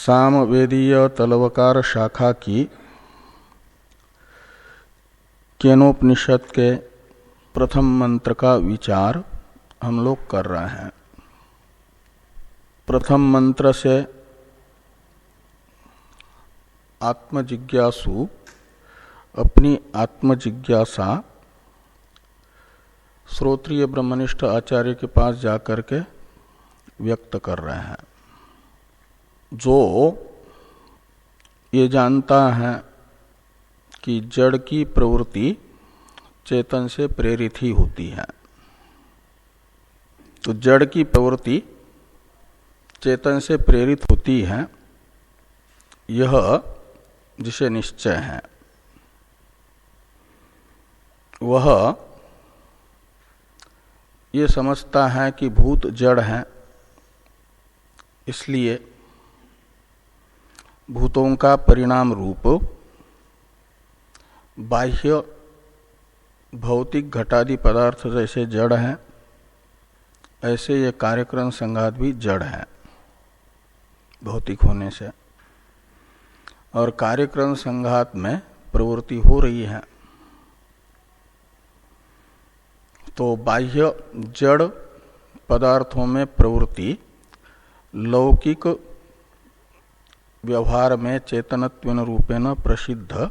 सामवेदीय तलवकार शाखा की केनोपनिषद के प्रथम मंत्र का विचार हम लोग कर रहे हैं। प्रथम मंत्र से आत्मजिज्ञासु अपनी आत्मजिज्ञासा श्रोत्रिय ब्रह्मनिष्ठ आचार्य के पास जाकर के व्यक्त कर रहे हैं। जो ये जानता है कि जड़ की प्रवृत्ति चेतन से प्रेरित ही होती है, तो जड़ की प्रवृत्ति चेतन से प्रेरित होती है, यह जिसे निश्चय है वह ये समझता है कि भूत जड़ है, इसलिए भूतों का परिणाम रूप बाह्य भौतिक घटादि पदार्थ जैसे जड़ हैं, ऐसे ये कार्यक्रम संघात भी जड़ है भौतिक होने से, और कार्यक्रम संघात में प्रवृत्ति हो रही है। तो बाह्य जड़ पदार्थों में प्रवृत्ति लौकिक व्यवहार में चेतनत्वेन रूपेण प्रसिद्ध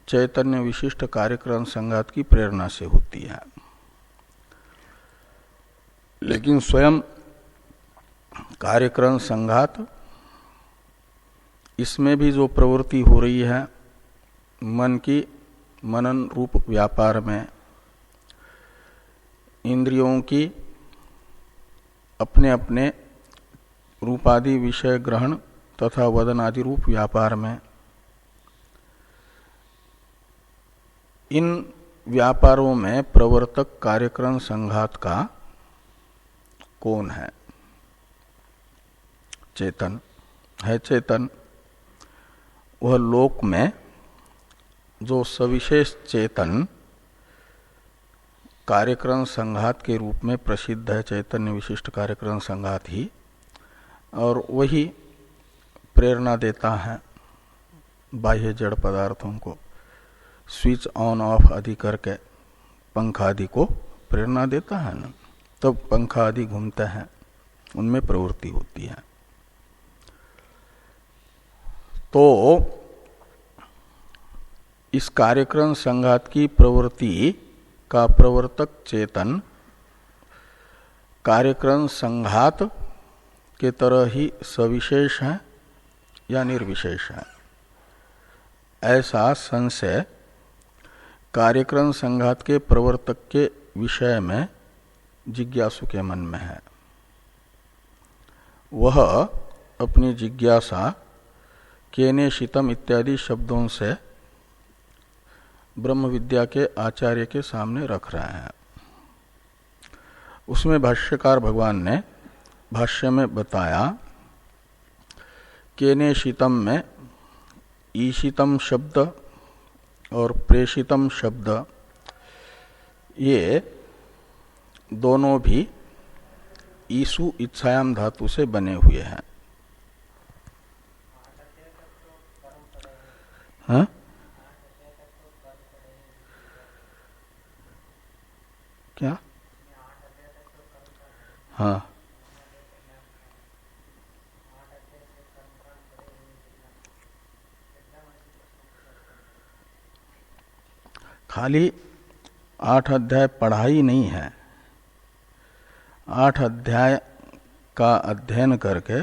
चैतन्य विशिष्ट कार्यक्रम संघात की प्रेरणा से होती है, लेकिन स्वयं कार्यक्रम संघात इसमें भी जो प्रवृत्ति हो रही है मन की मनन रूप व्यापार में, इंद्रियों की अपने अपने रूपादि विषय ग्रहण तथा वदनादि रूप व्यापार में, इन व्यापारों में प्रवर्तक कार्यक्रम संघात का कौन है? चेतन है। चेतन वह लोक में जो सविशेष चेतन कार्यक्रम संघात के रूप में प्रसिद्ध है, चैतन्य विशिष्ट कार्यक्रम संघात ही, और वही प्रेरणा देता है बाह्य जड़ पदार्थों को, स्विच ऑन ऑफ आदि करके पंखा आदि को प्रेरणा देता है ना, तब तो पंखा आदि घूमते हैं, उनमें प्रवृत्ति होती है। तो इस कार्यक्रम संघात की प्रवृत्ति का प्रवर्तक चेतन कार्यक्रम संघात के तरह ही सविशेष है या निर्विशेष है, ऐसा संशय कार्यक्रम संघात के प्रवर्तक के विषय में जिज्ञासु के मन में है। वह अपनी जिज्ञासा केनेशितम इत्यादि शब्दों से ब्रह्म विद्या के आचार्य के सामने रख रहे हैं। उसमें भाष्यकार भगवान ने भाष्य में बताया, केनेशितम में ईशितम शब्द और प्रेषितम शब्द ये दोनों भी ईसु इच्छायाम धातु से बने हुए हैं। हाँ? क्या? हाँ, खाली 8 अध्याय पढ़ाई नहीं है, 8 अध्याय का अध्ययन करके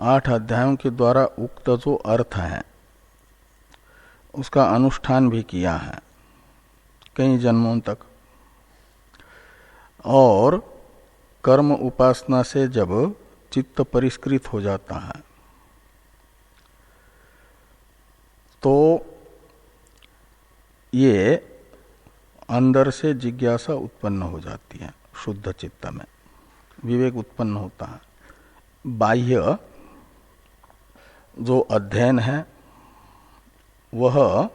8 अध्यायों के द्वारा उक्त जो अर्थ है उसका अनुष्ठान भी किया है कई जन्मों तक, और कर्म उपासना से जब चित्त परिष्कृत हो जाता है तो ये अंदर से जिज्ञासा उत्पन्न हो जाती है, शुद्ध चित्त में विवेक उत्पन्न होता है। बाह्य जो अध्ययन है वह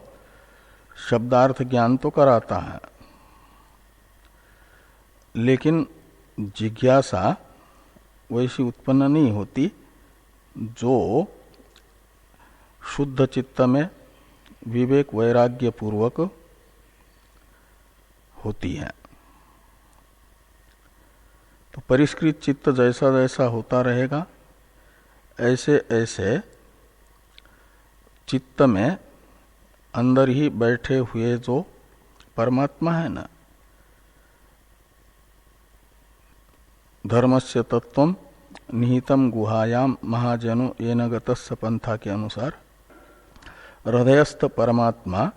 शब्दार्थ ज्ञान तो कराता है, लेकिन जिज्ञासा वैसी उत्पन्न नहीं होती जो शुद्ध चित्त में विवेक वैराग्य पूर्वक होती है। तो परिष्कृत चित्त जैसा जैसा होता रहेगा ऐसे ऐसे चित्त में अंदर ही बैठे हुए जो परमात्मा है ना, धर्मस्य तत्वम निहितम गुहायाम महाजनो येन गतस्य पंथा के अनुसार हृदयस्थ परमात्मा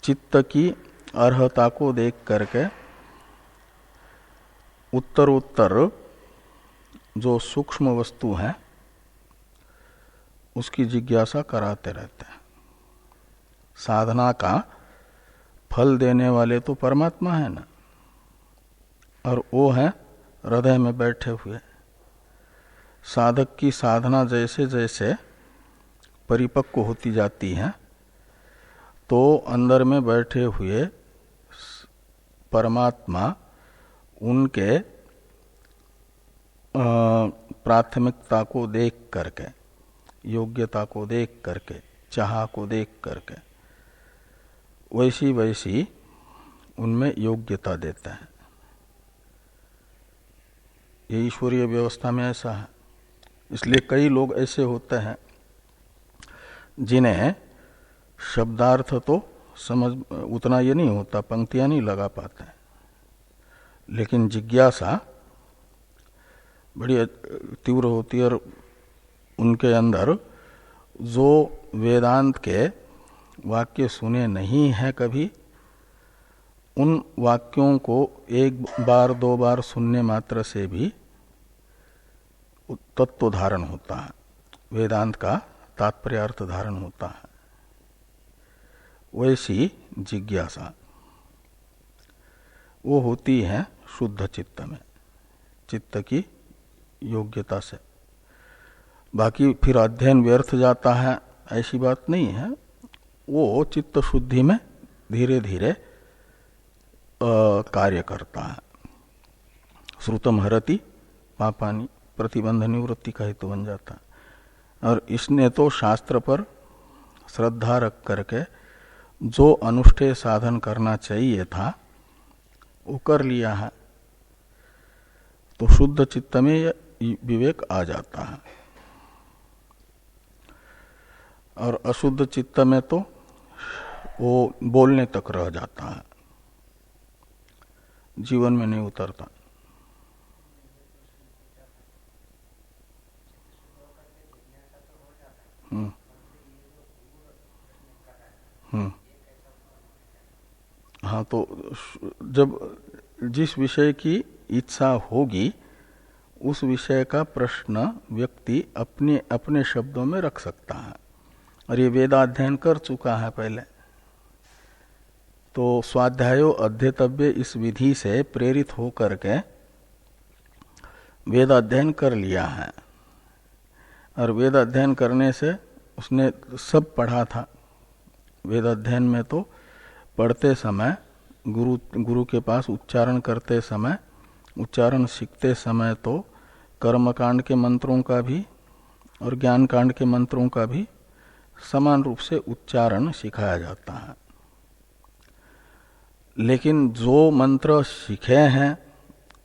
चित्त की अर्हता को देख करके उत्तरोत्तर जो सूक्ष्म वस्तु है उसकी जिज्ञासा कराते रहते हैं। साधना का फल देने वाले तो परमात्मा है ना, और वो है हृदय में बैठे हुए। साधक की साधना जैसे जैसे परिपक्व होती जाती है तो अंदर में बैठे हुए परमात्मा उनके प्राथमिकता को देख करके, योग्यता को देख करके, चाह को देख करके वैसी वैसी उनमें योग्यता देता है। ये ईश्वरीय व्यवस्था में ऐसा है। इसलिए कई लोग ऐसे होते हैं जिन्हें शब्दार्थ तो समझ उतना ये नहीं होता, पंक्तियां नहीं लगा पाते, लेकिन जिज्ञासा बड़ी तीव्र होती है और उनके अंदर जो वेदांत के वाक्य सुने नहीं है कभी, उन वाक्यों को एक बार दो बार सुनने मात्र से भी तत्व धारण होता है, वेदांत का तात्पर्यार्थ धारण होता है। वैसी जिज्ञासा वो होती है शुद्ध चित्त में, चित्त की योग्यता से। बाकी फिर अध्ययन व्यर्थ जाता है ऐसी बात नहीं है। वो चित्त शुद्धि में धीरे धीरे कार्य करता है। श्रुतम हरति पापानि, प्रतिबंध निवृत्ति का हेतु बन जाता है। और इसने तो शास्त्र पर श्रद्धा रख करके जो अनुष्ठेय साधन करना चाहिए था वो कर लिया है, तो शुद्ध चित्त में यह विवेक आ जाता है। और अशुद्ध चित्त में तो वो बोलने तक रह जाता है, जीवन में नहीं उतरता। हाँ, तो जब जिस विषय की इच्छा होगी उस विषय का प्रश्न व्यक्ति अपने अपने शब्दों में रख सकता है। और ये वेदाध्ययन कर चुका है पहले, तो स्वाध्यायो अध्येतव्य इस विधि से प्रेरित होकर के वेद अध्ययन कर लिया है। और वेद अध्ययन करने से उसने सब पढ़ा था। वेद अध्ययन में तो पढ़ते समय गुरु के पास उच्चारण करते समय, उच्चारण सीखते समय तो कर्मकांड के मंत्रों का भी और ज्ञान कांड के मंत्रों का भी समान रूप से उच्चारण सिखाया जाता है। लेकिन जो मंत्र सीखे हैं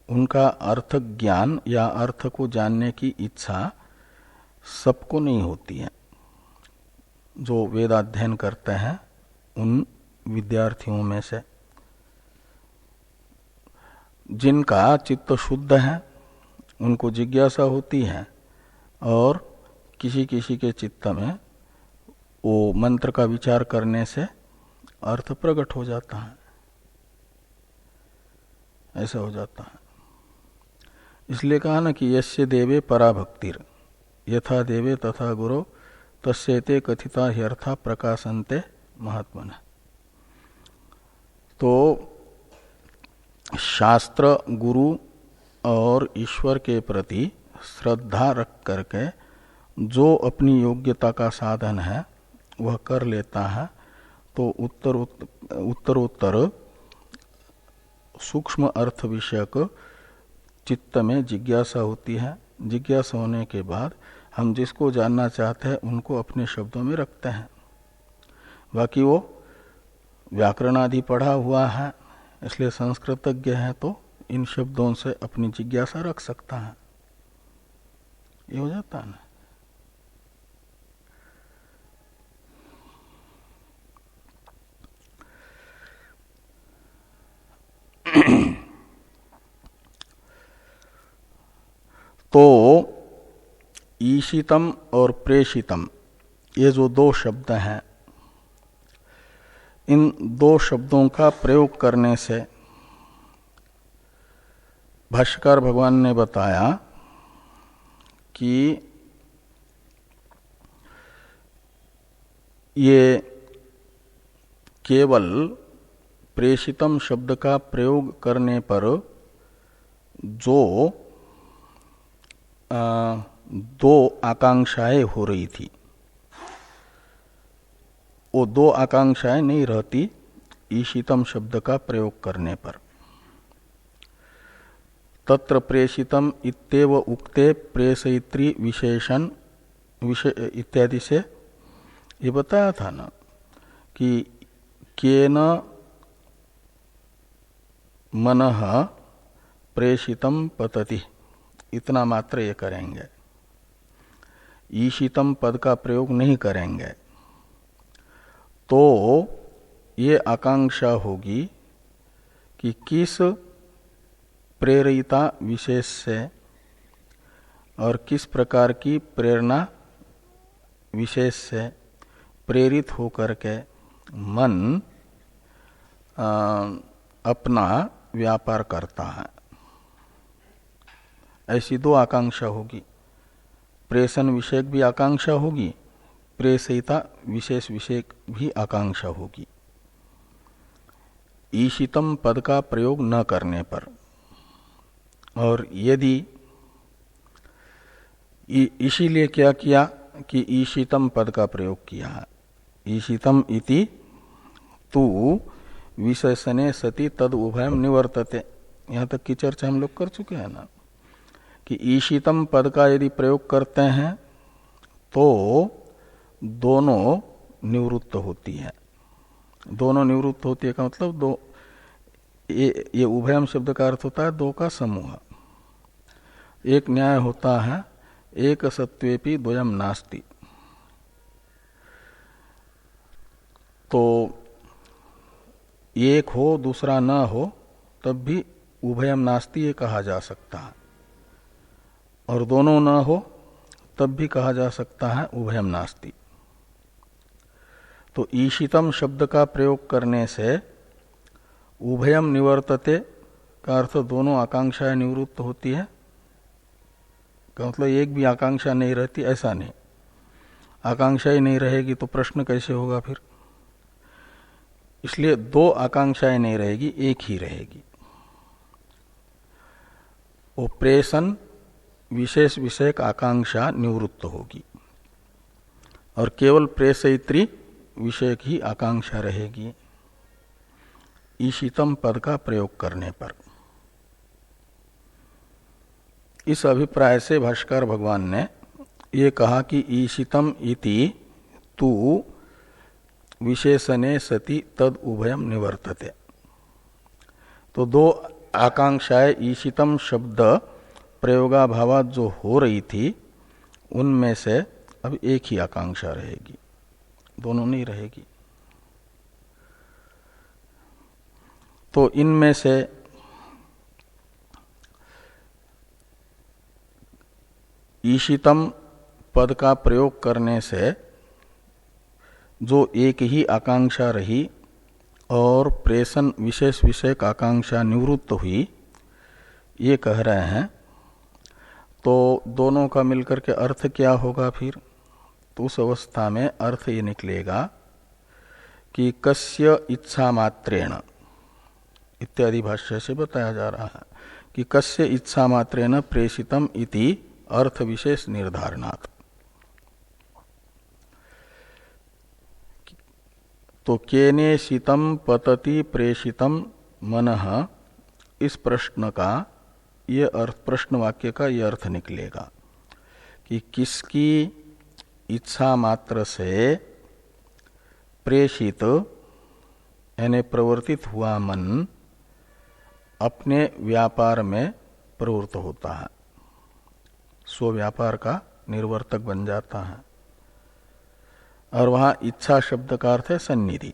उनका अर्थ ज्ञान या अर्थ को जानने की इच्छा सबको नहीं होती है। जो वेदाध्ययन करते हैं उन विद्यार्थियों में से जिनका चित्त शुद्ध है उनको जिज्ञासा होती है, और किसी किसी के चित्त में वो मंत्र का विचार करने से अर्थ प्रकट हो जाता है, ऐसा हो जाता है। इसलिए कहा ना कि यस्य देवे परा भक्तिर यथा देवे तथा गुरु तस्येते कथिता ह्यर्था प्रकाशन्ते महात्मनः। तो शास्त्र, गुरु और ईश्वर के प्रति श्रद्धा रख करके जो अपनी योग्यता का साधन है वह कर लेता है, तो उत्तरोत्तर सूक्ष्म अर्थ विषयक चित्त में जिज्ञासा होती है। जिज्ञासा होने के बाद हम जिसको जानना चाहते हैं उनको अपने शब्दों में रखते हैं। बाकी वो व्याकरण आदि पढ़ा हुआ है, इसलिए संस्कृतज्ञ है, तो इन शब्दों से अपनी जिज्ञासा रख सकता है। ये हो जाता है ना। तो ईशितम और प्रेषितम ये जो दो शब्द हैं, इन दो शब्दों का प्रयोग करने से भाष्यकार भगवान ने बताया कि ये केवल प्रेषितम शब्द का प्रयोग करने पर जो दो आकांक्षाएं हो रही थी, वो दो आकांक्षाएं नहीं रहती ईशितम शब्द का प्रयोग करने पर। तत्र प्रेषितम इत्येव उक्ते प्रेषयित्री विशेषण इत्यादि से ये बताया था ना कि केन मनः प्रेषितम पतति, इतना मात्र ये करेंगे, ईशितम पद का प्रयोग नहीं करेंगे। तो ये आकांक्षा होगी कि किस प्रेरिता विशेष से और किस प्रकार की प्रेरणा विशेष से प्रेरित होकर के मन अपना व्यापार करता है। ऐसी दो आकांक्षा होगी। प्रेषण विषयक भी आकांक्षा होगी, प्रेषयिता विशेष विषयक भी आकांक्षा होगी ईशितम पद का प्रयोग न करने पर। और यदि इसीलिए क्या किया कि ईशितम पद का प्रयोग किया है। ईशितम इति तु विशेषणे सति तद उभयम निवर्तते, यहाँ तक की चर्चा हम लोग कर चुके हैं ना कि ईशितम पद का यदि प्रयोग करते हैं तो दोनों निवृत्त होती है। दोनों निवृत्त होती है का मतलब दो, ये उभयम शब्द का अर्थ होता है दो का समूह। एक न्याय होता है एक सत्वेपि द्वयम नास्ति। तो एक हो दूसरा न हो तब भी उभयम नास्ति ये कहा जा सकता है, और दोनों न हो तब भी कहा जा सकता है उभयम नास्ति। तो ईशितम शब्द का प्रयोग करने से उभयम निवर्तते का अर्थ दोनों आकांक्षाएं निवृत्त होती है का मतलब एक भी आकांक्षा नहीं रहती, ऐसा नहीं। आकांक्षा ही नहीं रहेगी तो प्रश्न कैसे होगा फिर। इसलिए दो आकांक्षाएं नहीं रहेगी, एक ही रहेगी। वो प्रेषण विशेष विषयक आकांक्षा निवृत्त होगी और केवल प्रेषयित्री विषयक ही आकांक्षा रहेगी ईशितम पद का प्रयोग करने पर। इस अभिप्राय से भाष्कर भगवान ने ये कहा कि ईशितम इति तु विशेषणे सति तद उभयम निवर्तते। तो दो आकांक्षाएं ईशितम शब्द प्रयोगाभावात जो हो रही थी उनमें से अब एक ही आकांक्षा रहेगी, दोनों नहीं रहेगी। तो इनमें से ईशितम पद का प्रयोग करने से जो एक ही आकांक्षा रही और प्रेषण विशेष विषयक आकांक्षा निवृत्त हुई, ये कह रहे हैं। तो दोनों का मिलकर के अर्थ क्या होगा फिर? तो उस अवस्था में अर्थ ये निकलेगा कि कस्य इच्छा मात्रेण इत्यादि भाष्य से बताया जा रहा है कि कस्य इच्छा मात्रेण प्रेषितम इति अर्थ विशेष निर्धारणात्। तो केने शीतम पतति प्रेषितम मनः, इस प्रश्न का ये अर्थ, प्रश्न वाक्य का ये अर्थ निकलेगा कि किसकी इच्छा मात्र से प्रेषित यानी प्रवर्तित हुआ मन अपने व्यापार में प्रवृत्त होता है, स्व व्यापार का निर्वर्तक बन जाता है। और वहां इच्छा शब्द का अर्थ है सन्निधि।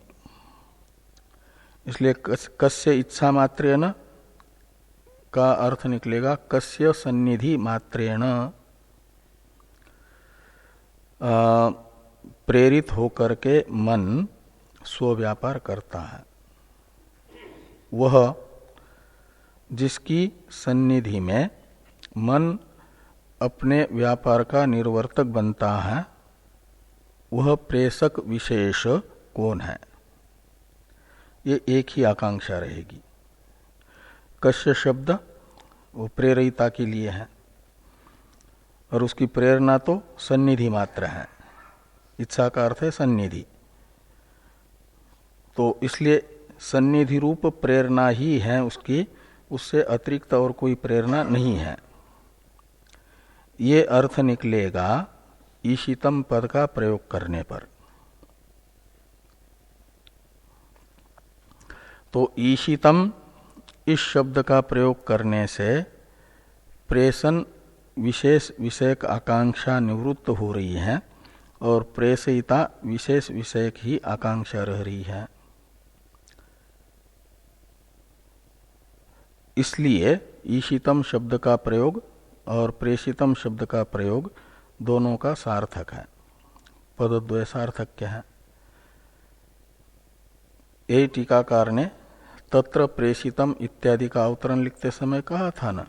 इसलिए कस्य इच्छा मात्रेण का अर्थ निकलेगा कस्य सन्निधि मात्रेण, प्रेरित होकर के मन स्व व्यापार करता है। वह जिसकी सन्निधि में मन अपने व्यापार का निर्वर्तक बनता है, वह प्रेषक विशेष कौन है, ये एक ही आकांक्षा रहेगी। कस्य शब्द वो प्रेरिता के लिए है और उसकी प्रेरणा तो सन्निधि मात्र है। इच्छा का अर्थ है सन्निधि, तो इसलिए सन्निधि रूप प्रेरणा ही है उसकी, उससे अतिरिक्त और कोई प्रेरणा नहीं है। ये अर्थ निकलेगा ईशितम पद का प्रयोग करने पर। तो ईशितम इस शब्द का प्रयोग करने से प्रेषण विशेष विषयक आकांक्षा निवृत्त हो रही है और प्रेषयिता विशेष विषयक ही आकांक्षा रह रही है। इसलिए ईशितम शब्द का प्रयोग और प्रेषितम शब्द का प्रयोग दोनों का सार्थक है, पदद्वय सार्थक्य है। यही टीकाकार ने तत्र प्रेषितम इत्यादि का अवतरण लिखते समय कहा था ना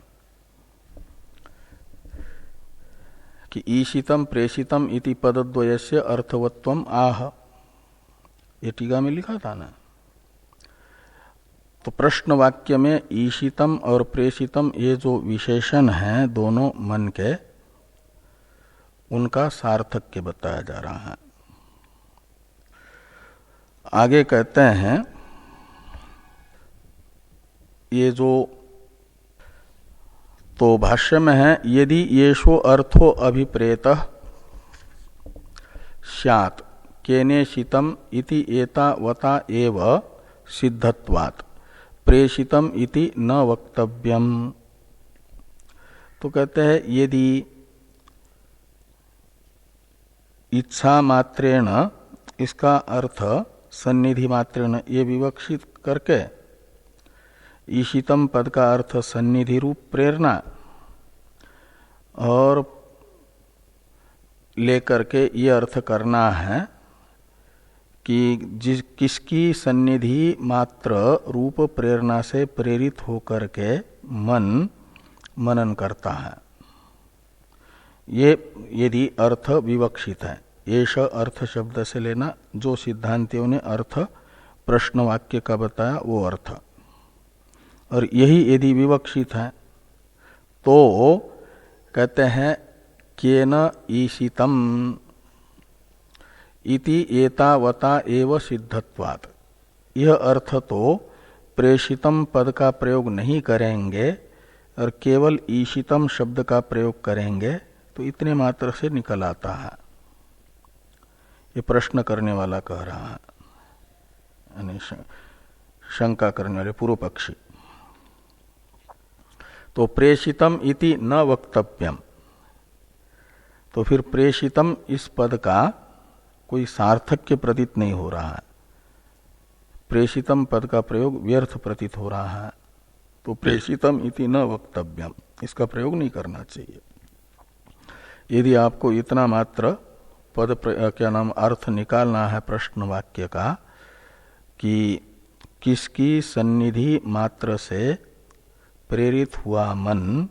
कि ईशितम प्रेषितम इति पदद्वयस्य अर्थवत्वम आह, ये टीका में लिखा था ना। तो प्रश्न वाक्य में ईशितम और प्रेषितम ये जो विशेषण हैं दोनों मन के, उनका सार्थक्य बताया जा रहा है। आगे कहते हैं ये जो तो भाष्य में है यदि येषो अर्थो अभिप्रेतः स्यात् केनेशितम इति एतावता एव सिद्धत्वात् प्रेषितम इति न वक्तव्यम। तो कहते हैं यदि इच्छा मात्रेण इसका अर्थ सन्निधि मात्रेण ये विवक्षित करके ईशितम पद का अर्थ सन्निधि रूप प्रेरणा और लेकर के ये अर्थ करना है कि किसकी सन्निधि मात्र रूप प्रेरणा से प्रेरित होकर के मन मनन करता है, ये यदि अर्थ विवक्षित है। एष अर्थ शब्द से लेना जो सिद्धांतियों ने अर्थ प्रश्न वाक्य का बताया वो अर्थ, और यही यदि विवक्षित है तो कहते हैं केन ईशितम इति एतावता एव सिद्धत्वात्। यह अर्थ तो प्रेषितम पद का प्रयोग नहीं करेंगे और केवल ईशितम शब्द का प्रयोग करेंगे तो इतने मात्र से निकल आता है। ये प्रश्न करने वाला कह रहा है, यानी शंका करने वाले पूर्व पक्षी। तो प्रेषितम इति न वक्तव्यम, तो फिर प्रेषितम इस पद का कोई सार्थक्य प्रतीत नहीं हो रहा है, प्रेषितम पद का प्रयोग व्यर्थ प्रतीत हो रहा है। तो प्रेषितम इति न वक्तव्यम इसका प्रयोग नहीं करना चाहिए। यदि आपको इतना मात्र पद क्या नाम अर्थ निकालना है प्रश्न वाक्य का कि किसकी सन्निधि मात्र से प्रेरित हुआ मन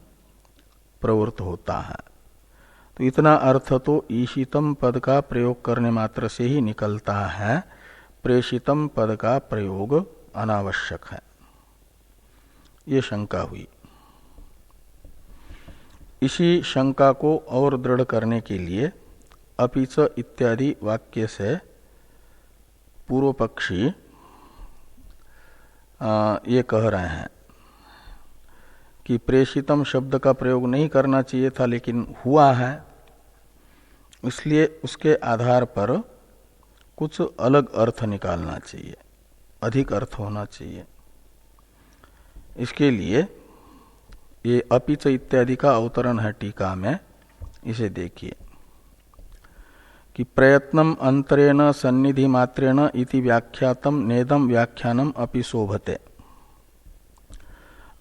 प्रवृत्त होता है, तो इतना अर्थ तो ईशितम पद का प्रयोग करने मात्र से ही निकलता है, प्रेषितम पद का प्रयोग अनावश्यक है। ये शंका हुई। इसी शंका को और दृढ़ करने के लिए अपिच इत्यादि वाक्य से पूर्व पक्षी ये कह रहे हैं कि प्रेषितम शब्द का प्रयोग नहीं करना चाहिए था लेकिन हुआ है, इसलिए उसके आधार पर कुछ अलग अर्थ निकालना चाहिए, अधिक अर्थ होना चाहिए। इसके लिए ये अपिच इत्यादि का अवतरण है टीका में, इसे देखिए कि प्रयत्नम अंतरेण सन्निधि मात्रेण इति व्याख्यातम नेदम व्याख्यानम अपि शोभते।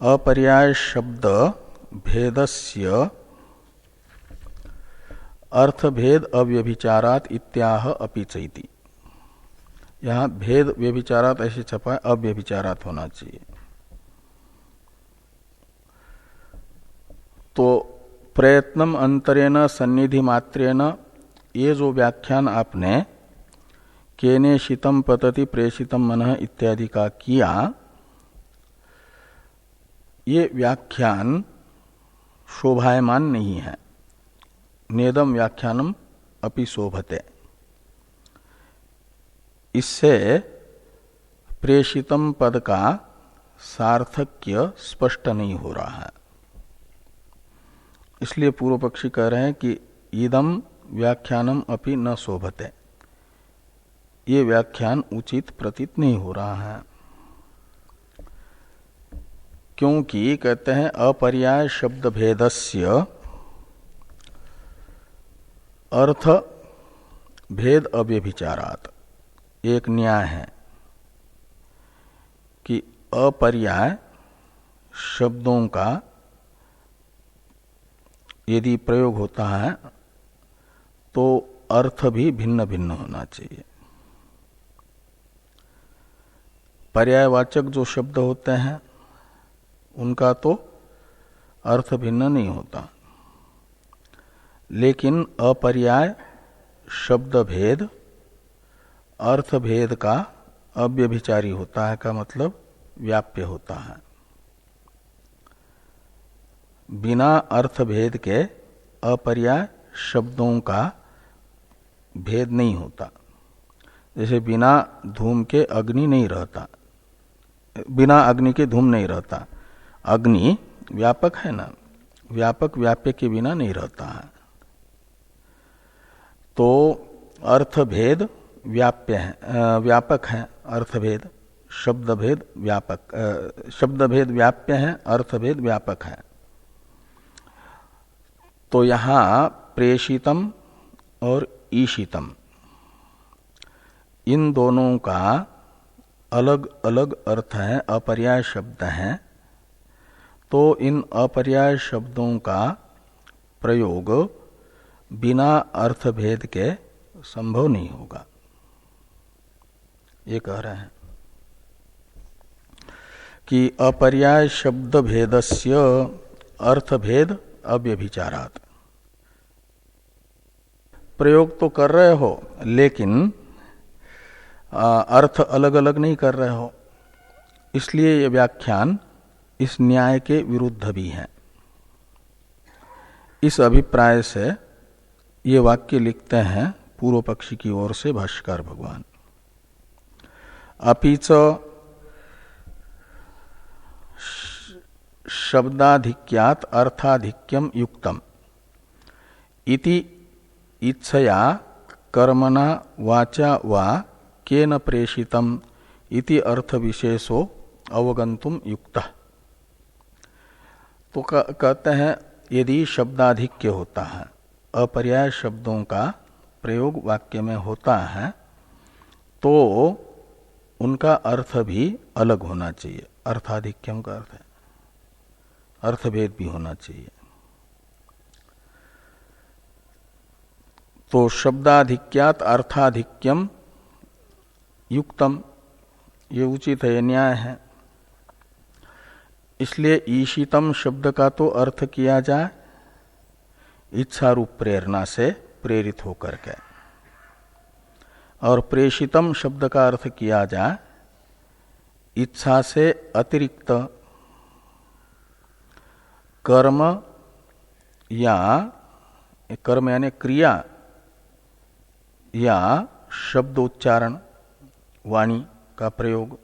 अपर्याय शब्द भेदस्य अर्थभेद अव्यभिचारात इत्याह अपिचैति। यहाँ भेद व्यभिचारात ऐसे छपा है, अव्यभिचारात होना चाहिए। तो प्रयत्नम अंतरेण सन्निधि मात्रेण, ये जो व्याख्यान आपने केने शीतम पतति प्रेषितम मनः इत्यादि का किया, ये व्याख्यान शोभायमान नहीं है। नेदम व्याख्यानम अपि शोभते, इससे प्रेषितम पद का सार्थक्य स्पष्ट नहीं हो रहा है। इसलिए पूर्व पक्षी कह रहे हैं कि इदम व्याख्यानम अपि न शोभते, ये व्याख्यान उचित प्रतीत नहीं हो रहा है। क्योंकि कहते हैं अपर्याय शब्द भेदस्य अर्थ भेद अव्यभिचारात, एक न्याय है कि अपर्याय शब्दों का यदि प्रयोग होता है तो अर्थ भी भिन्न भिन्न होना चाहिए। पर्यायवाचक जो शब्द होते हैं उनका तो अर्थ भिन्न नहीं होता, लेकिन अपर्याय शब्द भेद अर्थ भेद का अव्यभिचारी होता है, का मतलब व्याप्य होता है। बिना अर्थ भेद के अपर्याय शब्दों का भेद नहीं होता। जैसे बिना धूम के अग्नि नहीं रहता, बिना अग्नि के धूम नहीं रहता। अग्नि व्यापक है ना, व्यापक व्याप्य के बिना नहीं रहता है। तो अर्थभेद व्याप्य है, व्यापक है अर्थभेद, शब्दभेद व्यापक, शब्दभेद व्याप्य है, अर्थभेद व्यापक है। तो यहाँ प्रेषितम और ईशितम, इन दोनों का अलग अलग अर्थ है, अपर्याय शब्द हैं। तो इन अपर्याय शब्दों का प्रयोग बिना अर्थभेद के संभव नहीं होगा, ये कह रहे हैं कि अपर्याय शब्द भेदस्य अर्थभेद अव्यभिचारात्। प्रयोग तो कर रहे हो लेकिन अर्थ अलग अलग नहीं कर रहे हो, इसलिए ये व्याख्यान इस न्याय के विरुद्ध भी है। इस अभिप्राय से ये वाक्य लिखते हैं पूर्व पक्षी की ओर से भाष्यकार भगवान। अपि च शब्दाधिक्यात् अर्थाधिक्यम युक्तम इति इच्छया कर्मणा वाचा वा केन प्रेषितम इति अर्थ विशेषो अवगंतुम युक्तः। तो कहते हैं यदि शब्दाधिक्य होता है, अपर्याय शब्दों का प्रयोग वाक्य में होता है, तो उनका अर्थ भी अलग होना चाहिए। अर्थाधिक्यम का अर्थ है अर्थभेद भी होना चाहिए। तो शब्दाधिक्यात अर्थाधिक्यम युक्तम, ये उचित है, ये न्याय है। इसलिए ईशितम शब्द का तो अर्थ किया जाए इच्छा रूप प्रेरणा से प्रेरित होकर के, और प्रेषितम शब्द का अर्थ किया जाए इच्छा से अतिरिक्त कर्म या कर्म यानी क्रिया या शब्दोच्चारण वाणी का प्रयोग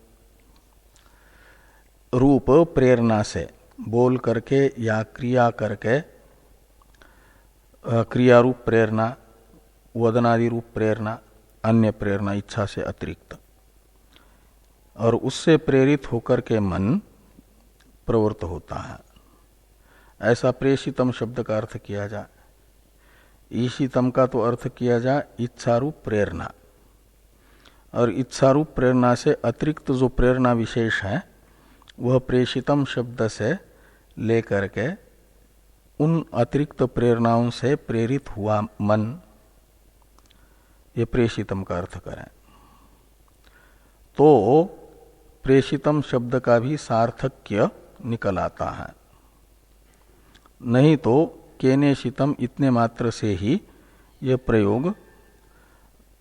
रूप प्रेरणा से, बोल करके या क्रिया करके क्रिया रूप प्रेरणा वदनादि रूप प्रेरणा, अन्य प्रेरणा इच्छा से अतिरिक्त, और उससे प्रेरित होकर के मन प्रवृत्त होता है। ऐसा प्रेषितम शब्द का अर्थ किया जाए। ईशितम का तो अर्थ किया जाए इच्छारूप प्रेरणा, और इच्छारूप प्रेरणा से अतिरिक्त जो प्रेरणा विशेष है वह प्रेषितम शब्द से लेकर के उन अतिरिक्त प्रेरणाओं से प्रेरित हुआ मन, ये प्रेषितम का अर्थ करें तो प्रेषितम शब्द का भी सार्थक्य निकल आता है। नहीं तो केनेशितम इतने मात्र से ही यह प्रयोग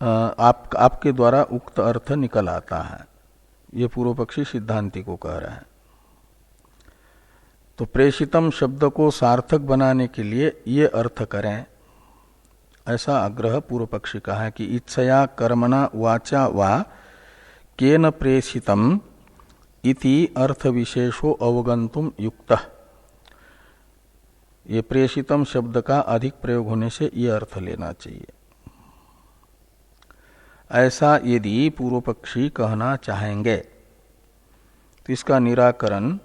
आपके द्वारा उक्त अर्थ निकल आता है। ये पूर्व पक्षी सिद्धांति को कह रहा है। तो प्रेषितम शब्द को सार्थक बनाने के लिए ये अर्थ करें, ऐसा आग्रह पूर्व पक्षी का है कि इच्छया कर्मणा वाचा वा केन प्रेषितम इति अर्थ विशेषो अवगंतुम युक्तः। ये प्रेषितम शब्द का अधिक प्रयोग होने से ये अर्थ लेना चाहिए। ऐसा यदि पूर्व पक्षी कहना चाहेंगे तो इसका निराकरण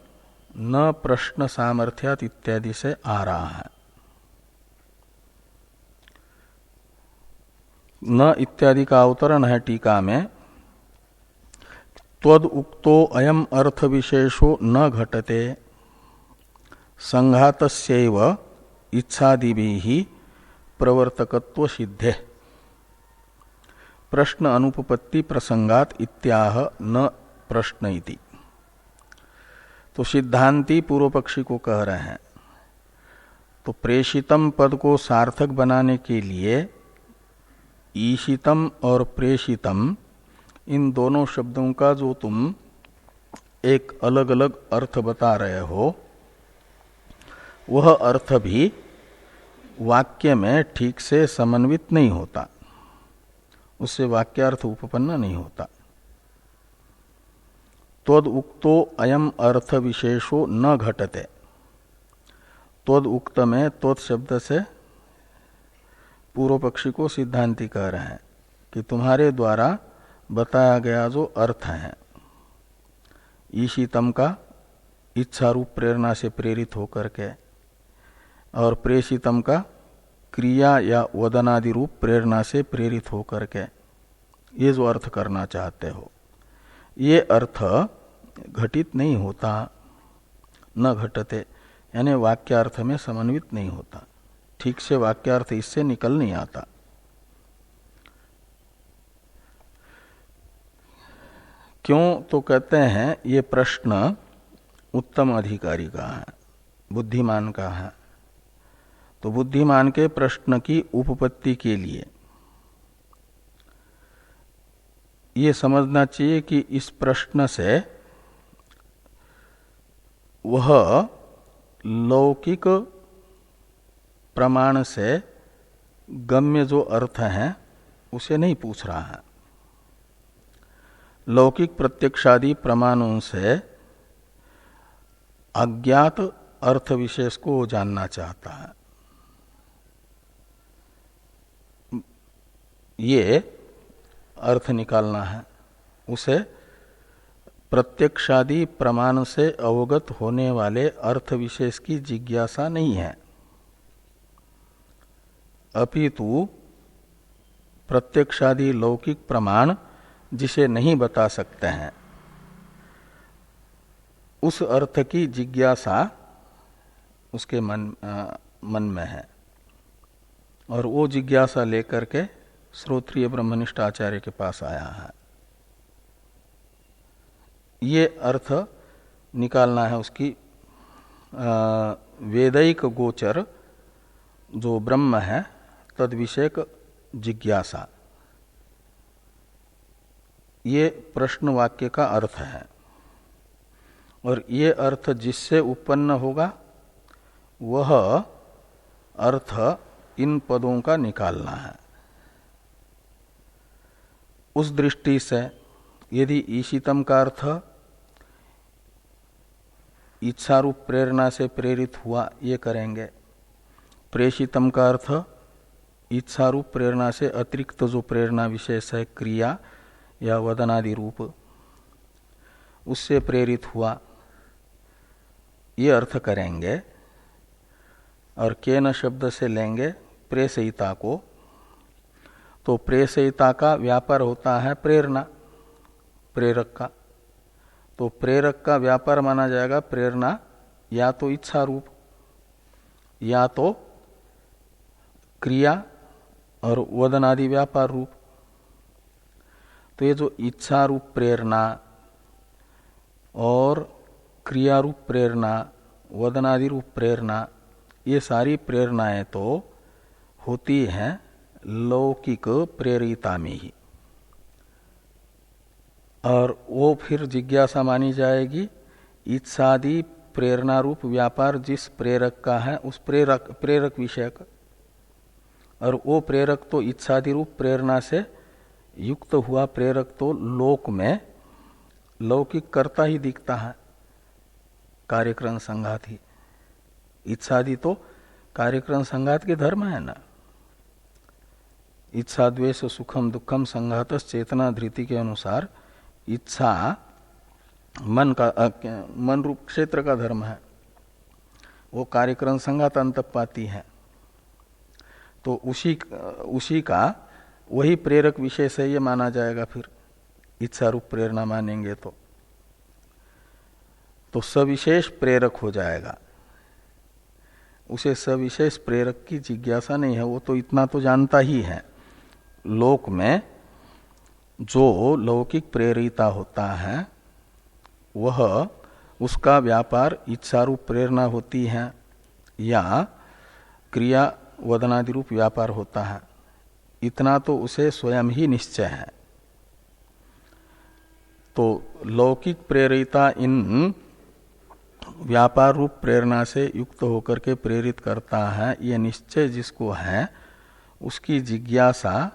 न प्रश्न सामर्थ्यात इत्यादि से आ रहा है। न इत्यादि का अवतरण है टीका में, त्वद उक्तो अयम अर्थ विशेषो न घटते संघातस्यैव इच्छादिभिः प्रवर्तकत्व सिद्धे प्रश्न अनुपपत्ति प्रसंगात इत्याह न प्रश्न इति। तो सिद्धांती पूर्व पक्षी को कह रहे हैं तो प्रेषितम पद को सार्थक बनाने के लिए ईशितम और प्रेषितम इन दोनों शब्दों का जो तुम एक अलग अलग अर्थ बता रहे हो वह अर्थ भी वाक्य में ठीक से समन्वित नहीं होता, उससे वाक्यार्थ उपपन्न नहीं होता। त्वद उक्तो अयम अर्थ विशेषो न घटते, त्वद उक्त में त्वद शब्द से पूर्व पक्षी को सिद्धांति कह रहे हैं कि तुम्हारे द्वारा बताया गया जो अर्थ है ईशितम का इच्छारूप प्रेरणा से प्रेरित होकर के और प्रेषितम का क्रिया या वदनादि रूप प्रेरणा से प्रेरित होकर के, ये जो अर्थ करना चाहते हो ये अर्थ घटित नहीं होता, न घटते यानी वाक्यार्थ में समन्वित नहीं होता, ठीक से वाक्यार्थ इससे निकल नहीं आता। क्यों? तो कहते हैं ये प्रश्न उत्तम अधिकारी का है, बुद्धिमान का है। तो बुद्धिमान के प्रश्न की उपपत्ति के लिए ये समझना चाहिए कि इस प्रश्न से वह लौकिक प्रमाण से गम्य जो अर्थ है उसे नहीं पूछ रहा है, लौकिक प्रत्यक्षादि प्रमाणों से अज्ञात अर्थ विशेष को जानना चाहता है। ये अर्थ निकालना है, उसे प्रत्यक्षादि प्रमाण से अवगत होने वाले अर्थ विशेष की जिज्ञासा नहीं है, अपितु प्रत्यक्षादि लौकिक प्रमाण जिसे नहीं बता सकते हैं उस अर्थ की जिज्ञासा उसके मन में है, और वो जिज्ञासा लेकर के श्रोत्रिय ब्रह्मनिष्ठ आचार्य के पास आया है। ये अर्थ निकालना है उसकी वेदैक गोचर जो ब्रह्म है तद विषयक जिज्ञासा, ये प्रश्न वाक्य का अर्थ है। और ये अर्थ जिससे उत्पन्न होगा वह अर्थ इन पदों का निकालना है। उस दृष्टि से यदि ईशितम का अर्थ इच्छारूप प्रेरणा से प्रेरित हुआ ये करेंगे, प्रेषितम का अर्थ इच्छा रूप प्रेरणा से अतिरिक्त जो प्रेरणा विशेष है क्रिया या वदनादि रूप, उससे प्रेरित हुआ, ये अर्थ करेंगे। और केन शब्द से लेंगे प्रेषयिता को, तो प्रेषयिता का व्यापार होता है प्रेरणा, प्रेरक का। तो प्रेरक का व्यापार माना जाएगा प्रेरणा या तो इच्छा रूप या तो क्रिया और वदनादि व्यापार रूप। तो ये जो इच्छा रूप प्रेरणा और क्रिया रूप प्रेरणा, वदनादि रूप प्रेरणा, ये सारी प्रेरणाएं तो होती हैं लौकिक प्रेरिता में ही, और वो फिर जिज्ञासा मानी जाएगी इच्छादि प्रेरणा रूप व्यापार जिस प्रेरक का है उस प्रेरक विषयक। और वो प्रेरक तो इच्छादि रूप प्रेरणा से युक्त हुआ प्रेरक तो लोक में लौकिक कर्ता ही दिखता है, कार्यक्रम संघात ही। इच्छादि तो कार्यक्रम संघात के धर्म है ना। इच्छा द्वेष सुखम दुखम संघात चेतना धृति के अनुसार इच्छा मन रूप क्षेत्र का धर्म है, वो कार्यक्रम संघात अंतपाती है। तो उसी का वही प्रेरक विशेष है, ये माना जाएगा। फिर इच्छा रूप प्रेरणा मानेंगे तो सविशेष प्रेरक हो जाएगा। उसे सविशेष प्रेरक की जिज्ञासा नहीं है, वो तो इतना तो जानता ही है। लोक में जो लौकिक प्रेरिता होता है वह उसका व्यापार इच्छा रूप प्रेरणा होती है या क्रिया वदनादि रूप व्यापार होता है, इतना तो उसे स्वयं ही निश्चय है। तो लौकिक प्रेरिता इन व्यापार रूप प्रेरणा से युक्त होकर के प्रेरित करता है, ये निश्चय जिसको है उसकी जिज्ञासा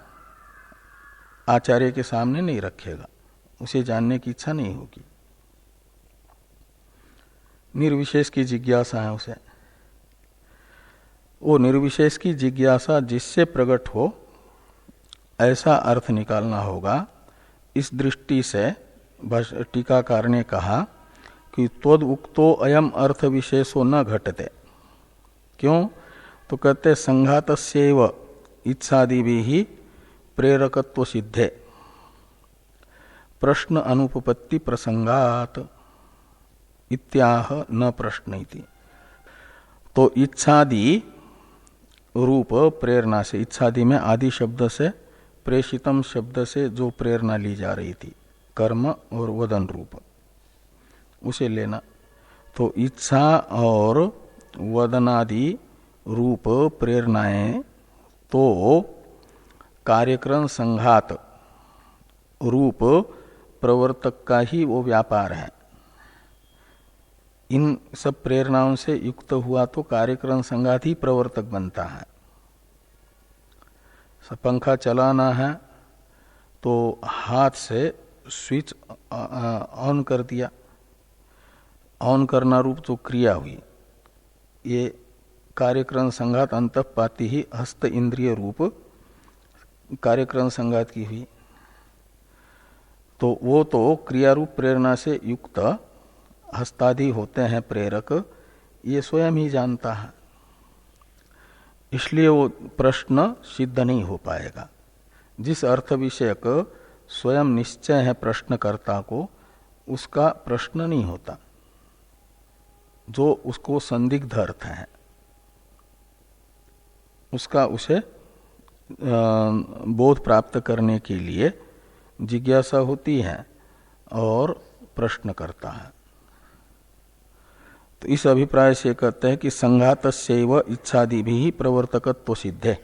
आचार्य के सामने नहीं रखेगा, उसे जानने की इच्छा नहीं होगी। निर्विशेष की जिज्ञासा है उसे। वो निर्विशेष की जिज्ञासा जिससे प्रकट हो ऐसा अर्थ निकालना होगा। इस दृष्टि से टीकाकार ने कहा कि त्वद उक्तो अयम अर्थ विशेषो न घटते। क्यों? तो कहते संघातस्यैव इच्छादिभिः प्रेरकत्व सिद्धे प्रश्न अनुपपत्ति प्रसंगात इत्याह न प्रश्न इति। तो इच्छादि रूप प्रेरणा से, इच्छादि में आदि शब्द से प्रेषितम शब्द से जो प्रेरणा ली जा रही थी कर्म और वदन रूप, उसे लेना। तो इच्छा और वदनादि रूप प्रेरणाएं तो कार्यक्रम संघात रूप प्रवर्तक का ही वो व्यापार है। इन सब प्रेरणाओं से युक्त हुआ तो कार्यक्रम संघात ही प्रवर्तक बनता है। पंखा चलाना है तो हाथ से स्विच ऑन कर दिया, ऑन करना रूप जो क्रिया हुई, ये कार्यक्रम संघात अंतःपाती ही हस्त इंद्रिय रूप कार्यक्रम संघात की हुई। तो वो तो क्रिया रूप प्रेरणा से युक्त हस्तादि होते हैं प्रेरक, ये स्वयं ही जानता है। इसलिए वो प्रश्न सिद्ध नहीं हो पाएगा। जिस अर्थ विषयक स्वयं निश्चय है प्रश्नकर्ता को, उसका प्रश्न नहीं होता। जो उसको संदिग्ध अर्थ है उसका उसे बोध प्राप्त करने के लिए जिज्ञासा होती है और प्रश्न करता है। तो इस अभिप्राय से कहते हैं कि संघातस्यैव इच्छादिभिः प्रवर्तकत्व सिद्धे।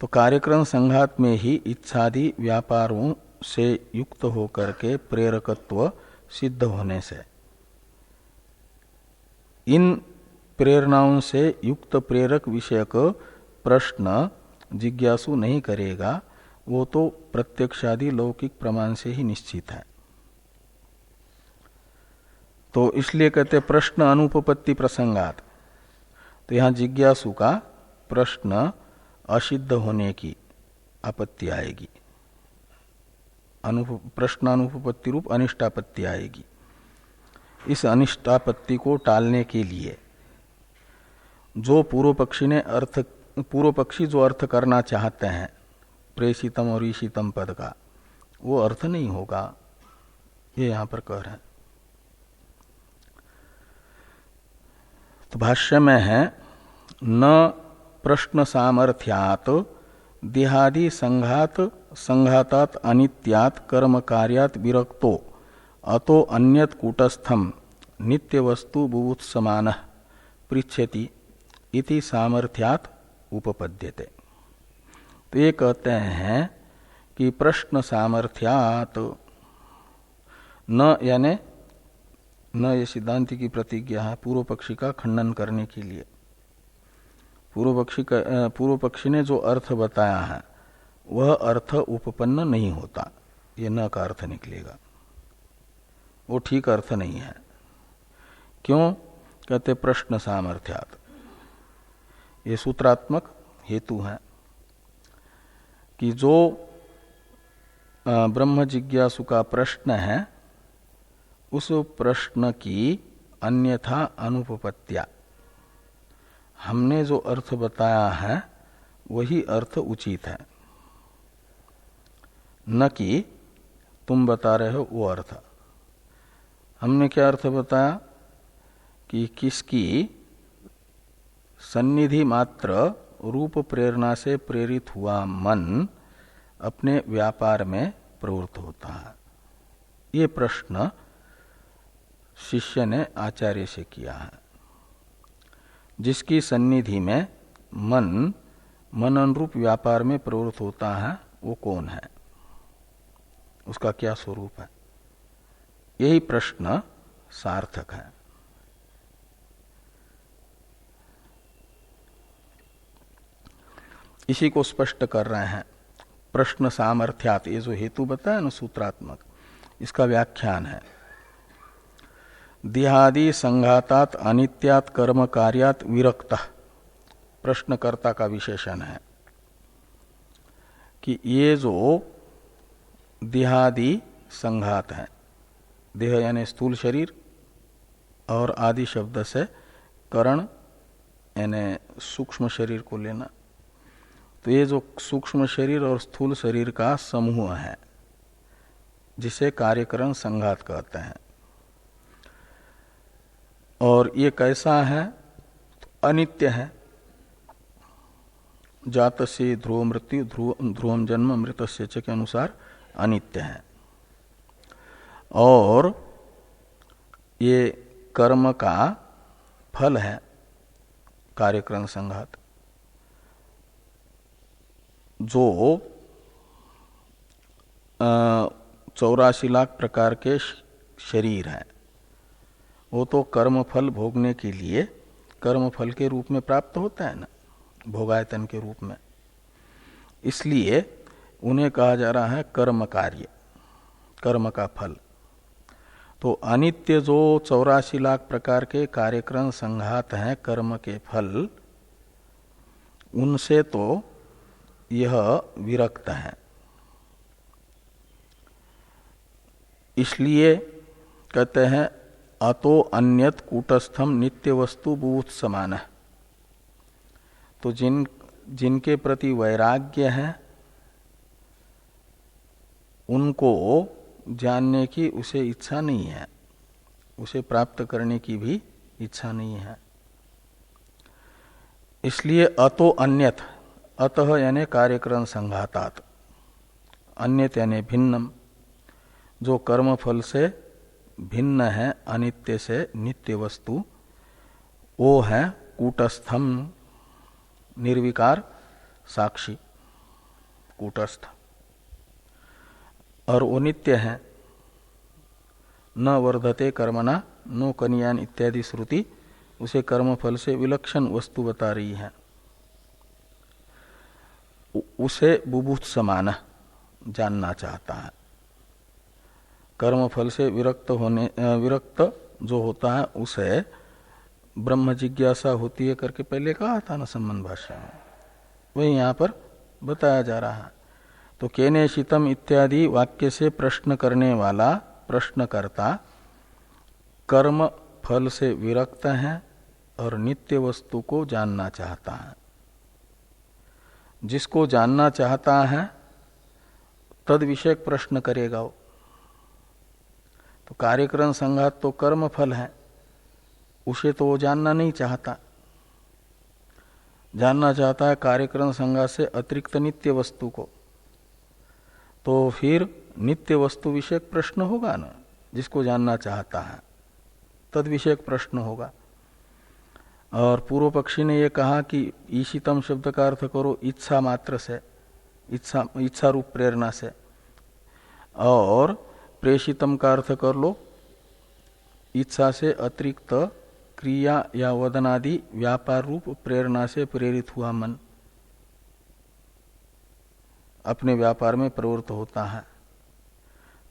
तो कार्यक्रम संघात में ही इच्छादि व्यापारों से युक्त होकर के प्रेरकत्व सिद्ध होने से इन प्रेरणाओं से युक्त प्रेरक विषयक प्रश्न जिज्ञासु नहीं करेगा, वो तो प्रत्यक्षादि लौकिक प्रमाण से ही निश्चित है। तो इसलिए कहते प्रश्न अनुपपत्ति प्रसंगात। तो यहाँ जिज्ञासु का प्रश्न असिद्ध होने की आपत्ति आएगी, प्रश्नानुपपत्ति रूप अनिष्टापत्ति आएगी। इस अनिष्टापत्ति को टालने के लिए जो पूर्व पक्षी जो अर्थ करना चाहते हैं प्रेषितम और ईशितम पद का, वो अर्थ नहीं होगा, ये यहां पर कह रहे हैं। तो भाष्य में है न प्रश्न सामर्थ्यात देहादि संघातात अनित्यात कर्म कार्यात विरक्तो अतो अन्यत कूटस्थम नित्य वस्तु बुभुत्समानः पृच्छति इति सामर्थ्यात उपपद्यते। तो ये कहते हैं कि प्रश्न सामर्थ्यात न, यानी न, ये सिद्धांति की प्रतिज्ञा है पूर्व पक्षी का खंडन करने के लिए। पूर्व पक्षी ने जो अर्थ बताया है वह अर्थ उपपन्न नहीं होता, ये न का अर्थ निकलेगा, वो ठीक अर्थ नहीं है। क्यों? कहते प्रश्न सामर्थ्यात, ये सूत्रात्मक हेतु है कि जो ब्रह्म जिज्ञासु का प्रश्न है उस प्रश्न की अन्यथा अनुपपत्तिया, हमने जो अर्थ बताया है वही अर्थ उचित है, न कि तुम बता रहे हो वो अर्थ। हमने क्या अर्थ बताया कि किसकी सन्निधि मात्र रूप प्रेरणा से प्रेरित हुआ मन अपने व्यापार में प्रवृत्त होता है। ये प्रश्न शिष्य ने आचार्य से किया है। जिसकी सन्निधि में मन मनन-रूप व्यापार में प्रवृत्त होता है वो कौन है, उसका क्या स्वरूप है, यही प्रश्न सार्थक है। इसी को स्पष्ट कर रहे हैं। प्रश्न सामर्थ्यात, ये जो हेतु बताया ना सूत्रात्मक, इसका व्याख्यान है देहादि संघातात अनित्यात कर्म कार्यात विरक्त, प्रश्नकर्ता का विशेषण है कि ये जो देहादि संघात है, देह यानी स्थूल शरीर और आदि शब्द से करण यानी सूक्ष्म शरीर को लेना, तो ये जो सूक्ष्म शरीर और स्थूल शरीर का समूह है जिसे कार्यकरण संघात कहते हैं, और ये कैसा है? तो अनित्य है। जातस्य ध्रुव मृत्यु ध्रुवम जन्म मृतस्य च के अनुसार अनित्य है। और ये कर्म का फल है कार्यकरण संघात। जो 84 लाख प्रकार के शरीर हैं वो तो कर्म फल भोगने के लिए कर्म फल के रूप में प्राप्त होता है ना, भोगायतन के रूप में, इसलिए उन्हें कहा जा रहा है कर्म कार्य, कर्म का फल। तो अनित्य जो 84 लाख प्रकार के कार्यक्रम संघात हैं कर्म के फल, उनसे तो यह विरक्त है। इसलिए कहते हैं अतो अन्यत कूटस्थम नित्य वस्तु बुभुत्समानः। तो जिनके प्रति वैराग्य है उनको जानने की उसे इच्छा नहीं है, उसे प्राप्त करने की भी इच्छा नहीं है। इसलिए अतो अन्यत, अतः यानी कार्यकरण संघातात, अन्यत यानी भिन्नम, जो कर्म फल से भिन्न है अनित्य से नित्य वस्तु, वो है कूटस्थम, निर्विकार साक्षी कूटस्थ, और वो नित्य है। न वर्धते कर्मणा नो कनियान इत्यादि श्रुति उसे कर्मफल से विलक्षण वस्तु बता रही है। उसे बुभुत्समान जानना चाहता है। कर्मफल से विरक्त जो होता है उसे ब्रह्म जिज्ञासा होती है करके पहले कहा था ना संबंध भाषा में। वही यहाँ पर बताया जा रहा है। तो केनेशितम इत्यादि वाक्य से प्रश्न करने वाला प्रश्नकर्ता कर्म फल से विरक्त है और नित्य वस्तु को जानना चाहता है। जिसको जानना चाहता है तद विषयक प्रश्न करेगा वो। तो कार्यकरण संघात तो कर्म फल है, उसे तो वो जानना नहीं चाहता। जानना चाहता है कार्यकरण संघात से अतिरिक्त नित्य वस्तु को। तो फिर नित्य वस्तु विषयक प्रश्न होगा ना, जिसको जानना चाहता है तद विषयक प्रश्न होगा। और पूर्व पक्षी ने यह कहा कि ईशितम शब्द का अर्थ करो इच्छा मात्र से, इच्छा रूप प्रेरणा से, और प्रेषितम का अर्थ कर लो इच्छा से अतिरिक्त क्रिया या वदनादि व्यापार रूप प्रेरणा से प्रेरित हुआ मन अपने व्यापार में प्रवृत्त होता है।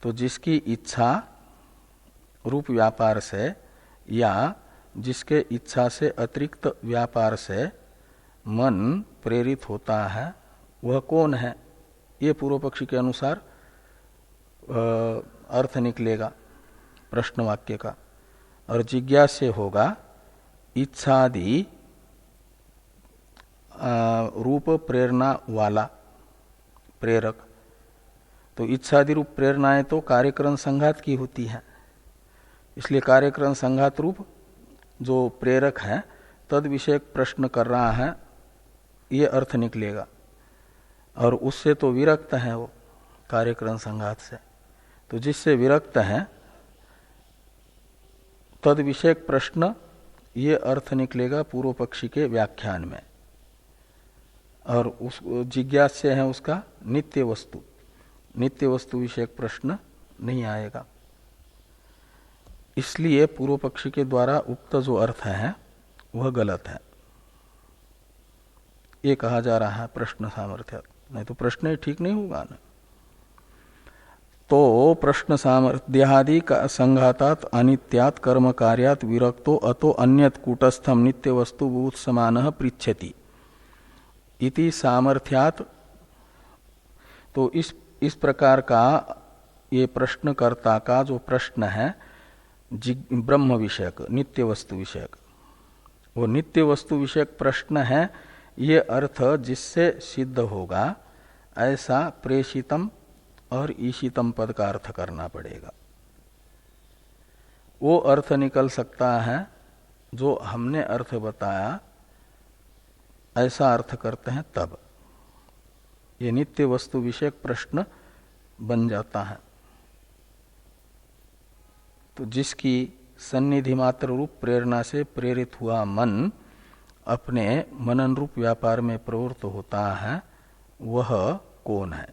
तो जिसकी इच्छा रूप व्यापार से या जिसके इच्छा से अतिरिक्त व्यापार से मन प्रेरित होता है वह कौन है, ये पूर्व पक्षी के अनुसार अर्थ निकलेगा प्रश्न वाक्य का। और जिज्ञास्य होगा इच्छादि रूप प्रेरणा वाला प्रेरक। तो इच्छादि रूप प्रेरणाएं तो कार्यकरण संघात की होती है, इसलिए कार्यकरण संघात रूप जो प्रेरक है तद विषयक प्रश्न कर रहा है, ये अर्थ निकलेगा। और उससे तो विरक्त है वो कार्यकरण संघात से। तो जिससे विरक्त है तद विषयक प्रश्न, ये अर्थ निकलेगा पूर्व पक्षी के व्याख्यान में। और उस जिज्ञास्य है उसका नित्य वस्तु विषयक प्रश्न नहीं आएगा। इसलिए पूर्व पक्षी के द्वारा उक्त जो अर्थ है वह गलत है, ये कहा जा रहा है प्रश्न सामर्थ्य। नहीं तो प्रश्न ही ठीक नहीं होगा ना। तो प्रश्न सामर्थ्यादि का संघातात अनित्यात कर्म कार्यात विरक्तो अतो अन्यत कूटस्थम नित्य वस्तु भूत समान पृच्छति इति सामर्थ्यात। तो इस प्रकार का ये प्रश्नकर्ता का जो प्रश्न है ब्रह्म विषयक नित्य वस्तु विषयक, वो नित्य वस्तु विषयक प्रश्न है। ये अर्थ जिससे सिद्ध होगा ऐसा प्रेषितम और ईशितम पद का अर्थ करना पड़ेगा। वो अर्थ निकल सकता है जो हमने अर्थ बताया, ऐसा अर्थ करते हैं तब ये नित्य वस्तु विषयक प्रश्न बन जाता है। तो जिसकी सन्निधि मात्र रूप प्रेरणा से प्रेरित हुआ मन अपने मनन रूप व्यापार में प्रवृत्त होता है, वह कौन है,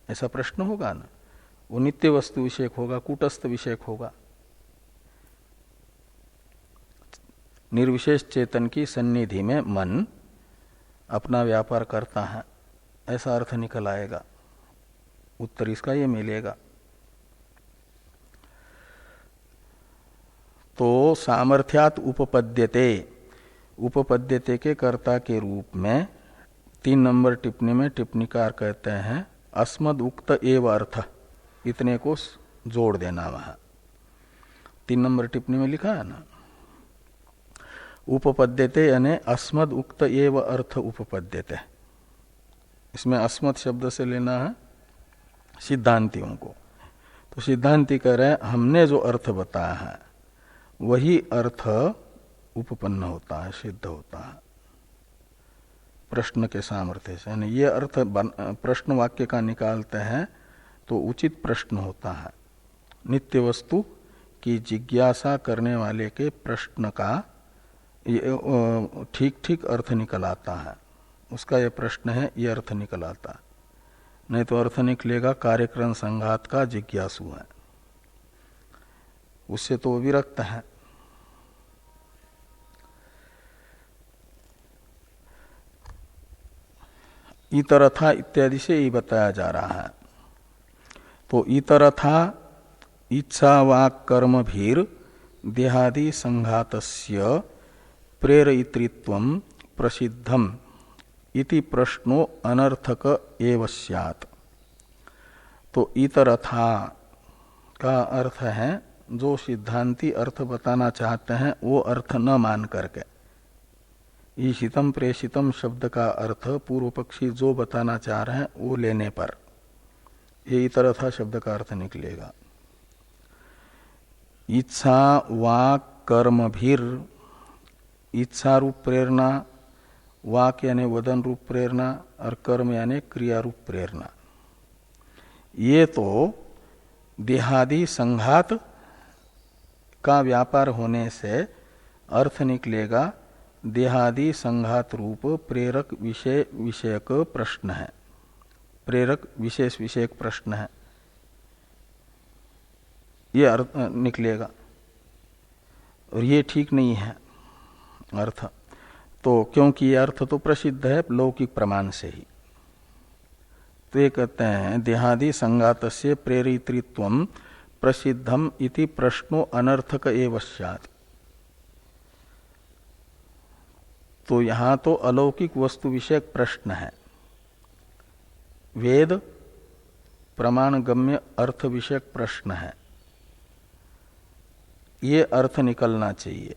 ऐसा प्रश्न होगा ना। वो नित्य वस्तु विषयक होगा, कूटस्थ विषयक होगा। निर्विशेष चेतन की सन्निधि में मन अपना व्यापार करता है, ऐसा अर्थ निकल आएगा। उत्तर इसका ये मिलेगा। तो सामर्थ्यात उपपद्यते, उपपद्यते के कर्ता के रूप में 3 नंबर टिप्पणी में टिप्पणीकार कहते हैं अस्मद उक्त एव अर्थ, इतने को जोड़ देना। वहां 3 नंबर टिप्पणी में लिखा है ना, उपपद्यते यानी अस्मद उक्त एव अर्थ उपपद्यते। इसमें अस्मद शब्द से लेना है सिद्धांतियों को। तो सिद्धांति कह रहे हैं हमने जो अर्थ बताया है वही अर्थ उपपन्न होता है, सिद्ध होता है प्रश्न के सामर्थ्य से। यानी ये अर्थ प्रश्न वाक्य का निकालते हैं तो उचित प्रश्न होता है। नित्य वस्तु की जिज्ञासा करने वाले के प्रश्न का ठीक ठीक अर्थ निकल आता है। उसका यह प्रश्न है, ये अर्थ निकल आता। नहीं तो अर्थ निकलेगा कार्यक्रम संघात का जिज्ञासु है, उससे तो विरक्त है। इतरथा इत्यादि से ही बताया जा रहा है। तो इतरथा इच्छा वाक् कर्म भीर देहादि संघातस्य प्रेरयितृत्वं प्रसिद्धम इति प्रश्नो अनर्थक एव स्यात्। तो इतरथा का अर्थ है जो सिद्धांती अर्थ बताना चाहते हैं वो अर्थ न मान करके, ईशितम प्रेषितम शब्द का अर्थ पूर्व पक्षी जो बताना चाह रहे हैं वो लेने पर ये इतरथा शब्द का अर्थ निकलेगा। इच्छा वाक कर्म भीर, इच्छा रूप प्रेरणा, वाक यानी वदन रूप प्रेरणा और कर्म यानी क्रिया रूप प्रेरणा, ये तो देहादि संघात का व्यापार होने से अर्थ निकलेगा देहादि संघात रूप प्रेरक विषय विषयक प्रश्न है, प्रेरक विशेष विषयक प्रश्न है, ये अर्थ निकलेगा। और ये ठीक नहीं है अर्थ, तो क्योंकि ये अर्थ तो प्रसिद्ध है लौकिक प्रमाण से ही। तो ये कहते हैं देहादि संघातस्य प्रेरितृत्वम प्रसिद्धम इति प्रश्नो अनर्थक एव स्यात्। तो यहां तो अलौकिक वस्तु विषयक प्रश्न है, वेद प्रमाण गम्य अर्थ विषयक प्रश्न है, ये अर्थ निकलना चाहिए।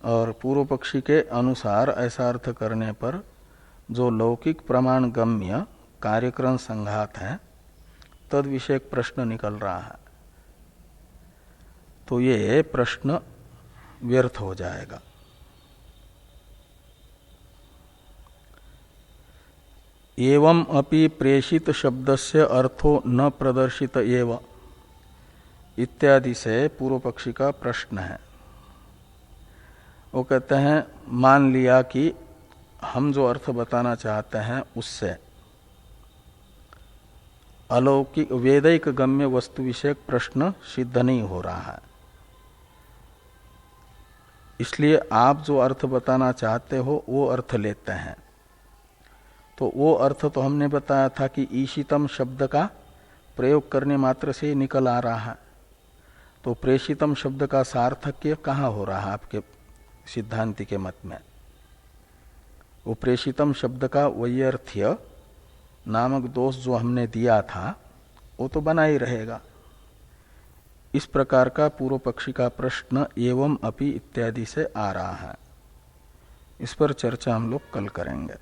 और पूर्व पक्षी के अनुसार ऐसा अर्थ करने पर जो लौकिक प्रमाण गम्य कार्यक्रम संघात है तद विषयक प्रश्न निकल रहा है, तो ये प्रश्न व्यर्थ हो जाएगा। एवं अपि प्रेषित शब्दस्य अर्थो न प्रदर्शित एव इत्यादि से पूर्व पक्षी का प्रश्न है। वो कहते हैं मान लिया कि हम जो अर्थ बताना चाहते हैं उससे अलौकिक वेदिक गम्य वस्तु विषयक प्रश्न सिद्ध नहीं हो रहा है, इसलिए आप जो अर्थ बताना चाहते हो वो अर्थ लेते हैं। तो वो अर्थ तो हमने बताया था कि ईशितम शब्द का प्रयोग करने मात्र से ही निकल आ रहा है, तो प्रेषितम शब्द का सार्थक्य कहाँ हो रहा है आपके सिद्धांति के मत में? वो प्रेषितम शब्द का वैयर्थ्य नामक दोष जो हमने दिया था वो तो बना ही रहेगा। इस प्रकार का पूर्व पक्षी का प्रश्न एवं अपि इत्यादि से आ रहा है। इस पर चर्चा हम लोग कल करेंगे।